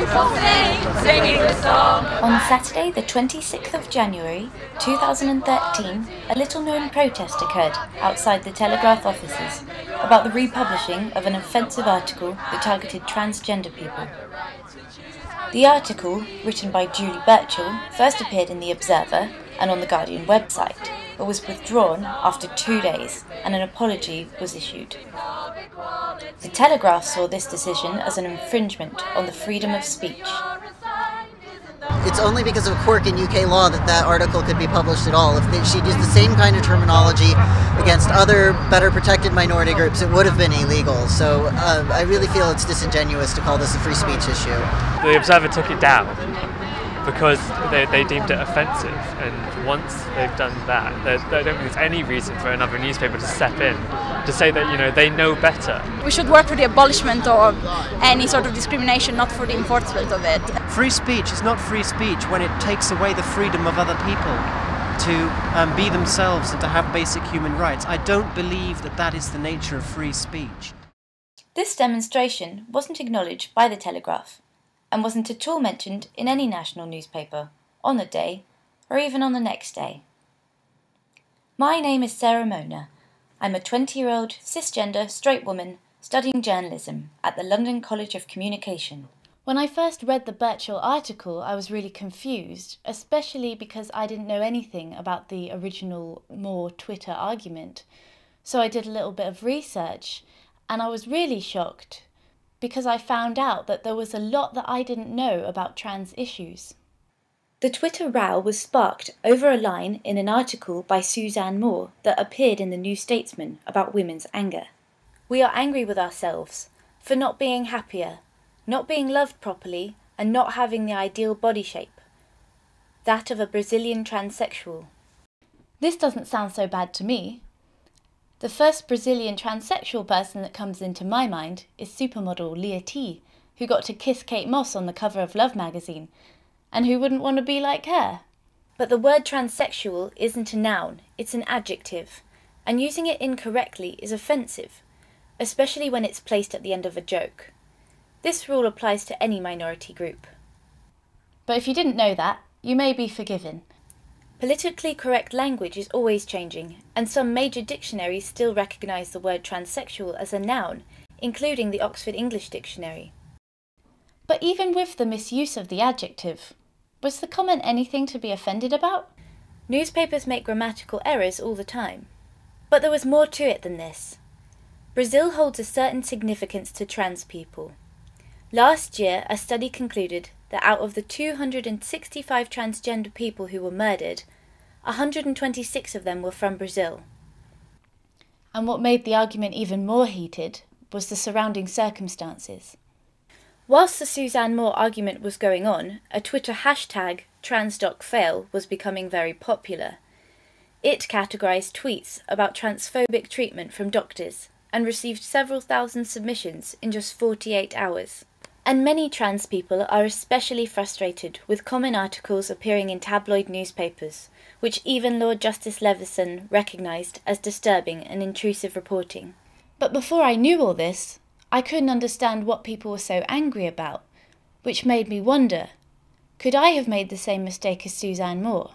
beautiful thing, singing the song. On Saturday, the 26th of January 2013, a little-known protest occurred outside the Telegraph offices about the republishing of an offensive article that targeted transgender people. The article, written by Julie Burchill, first appeared in The Observer and on the Guardian website, but was withdrawn after 2 days and an apology was issued. The Telegraph saw this decision as an infringement on the freedom of speech. It's only because of a quirk in UK law that article could be published at all. If she'd used the same kind of terminology against other better protected minority groups, it would have been illegal. So I really feel it's disingenuous to call this a free speech issue. The Observer took it down because they deemed it offensive, and once they've done that, I don't think there's any reason for another newspaper to step in to say that, you know, they know better. We should work for the abolishment of any sort of discrimination, not for the enforcement of it. Free speech is not free speech when it takes away the freedom of other people to be themselves and to have basic human rights. I don't believe that is the nature of free speech. This demonstration wasn't acknowledged by the Telegraph and wasn't at all mentioned in any national newspaper on the day or even on the next day. My name is Sarah Mona. I'm a 20-year-old cisgender straight woman studying journalism at the London College of Communication. When I first read the Burchill article, I was really confused, especially because I didn't know anything about the original Moore Twitter argument. So I did a little bit of research, and I was really shocked because I found out that there was a lot that I didn't know about trans issues. The Twitter row was sparked over a line in an article by Suzanne Moore that appeared in the New Statesman about women's anger. We are angry with ourselves for not being happier, not being loved properly, and not having the ideal body shape, that of a Brazilian transsexual. This doesn't sound so bad to me. The first Brazilian transsexual person that comes into my mind is supermodel Leah T, who got to kiss Kate Moss on the cover of Love magazine, and who wouldn't want to be like her? But the word transsexual isn't a noun, it's an adjective, and using it incorrectly is offensive, especially when it's placed at the end of a joke. This rule applies to any minority group. But if you didn't know that, you may be forgiven. Politically correct language is always changing, and some major dictionaries still recognise the word transsexual as a noun, including the Oxford English Dictionary. But even with the misuse of the adjective, was the comment anything to be offended about? Newspapers make grammatical errors all the time. But there was more to it than this. Brazil holds a certain significance to trans people. Last year, a study concluded that out of the 265 transgender people who were murdered, 126 of them were from Brazil. And what made the argument even more heated was the surrounding circumstances. Whilst the Suzanne Moore argument was going on, a Twitter hashtag, #TransDocFail, was becoming very popular. It categorised tweets about transphobic treatment from doctors and received several thousand submissions in just 48 hours. And many trans people are especially frustrated with common articles appearing in tabloid newspapers, which even Lord Justice Leveson recognised as disturbing and intrusive reporting. But before I knew all this, I couldn't understand what people were so angry about, which made me wonder, could I have made the same mistake as Suzanne Moore?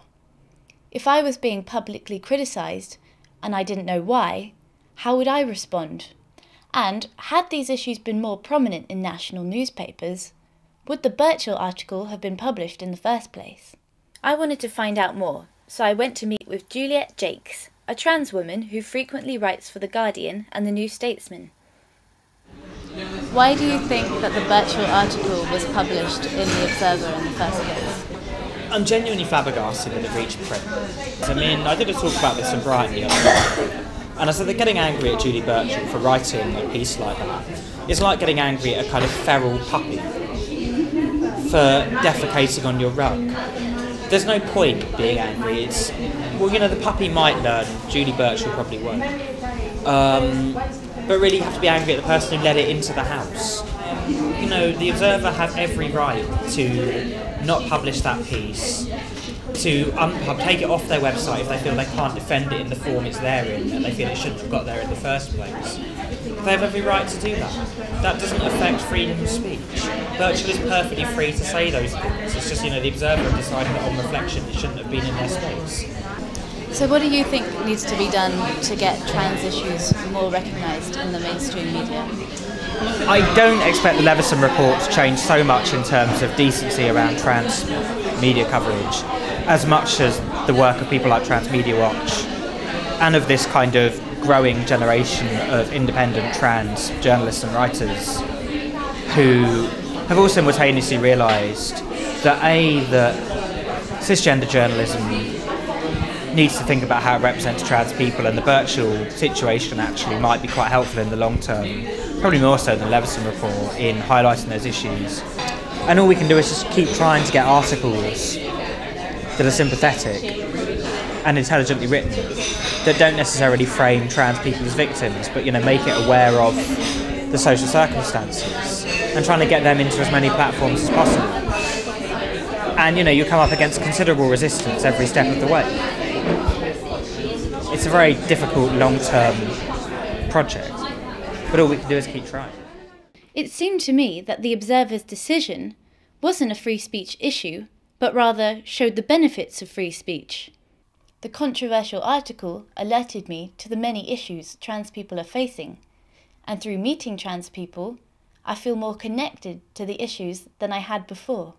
If I was being publicly criticised, and I didn't know why, how would I respond? And, had these issues been more prominent in national newspapers, would the Burchill article have been published in the first place? I wanted to find out more, so I went to meet with Juliet Jakes, a trans woman who frequently writes for The Guardian and The New Statesman. Why do you think that the Burchill article was published in The Observer in the first place? I'm genuinely flabbergasted that it reached print. I mean, I did a talk about this in Brighton the other day. And I said that getting angry at Julie Burchill for writing a piece like that is like getting angry at a kind of feral puppy for defecating on your rug. There's no point being angry. It's, well, you know, the puppy might learn, Julie Burchill probably won't. But really you have to be angry at the person who let it into the house. You know, the Observer have every right to not publish that piece, to take it off their website if they feel they can't defend it in the form it's there in and they feel it shouldn't have got there in the first place. They have every right to do that. That doesn't affect freedom of speech. Burchill is perfectly free to say those things. It's just, the Observer decided that on reflection it shouldn't have been in their space. So what do you think needs to be done to get trans issues more recognised in the mainstream media? I don't expect the Leveson report to change so much in terms of decency around trans media coverage, as much as the work of people like Transmedia Watch and of this kind of growing generation of independent trans journalists and writers who have all simultaneously realised that that cisgender journalism needs to think about how it represents trans people, and the Burchill situation actually might be quite helpful in the long term, probably more so than the Leveson report, in highlighting those issues. And all we can do is just keep trying to get articles that are sympathetic and intelligently written, that don't necessarily frame trans people as victims, but make it aware of the social circumstances and trying to get them into as many platforms as possible. And you come up against considerable resistance every step of the way. It's a very difficult long-term project, but all we can do is keep trying. It seemed to me that the Observer's decision wasn't a free speech issue, but rather showed the benefits of free speech. The controversial article alerted me to the many issues trans people are facing, and through meeting trans people, I feel more connected to the issues than I had before.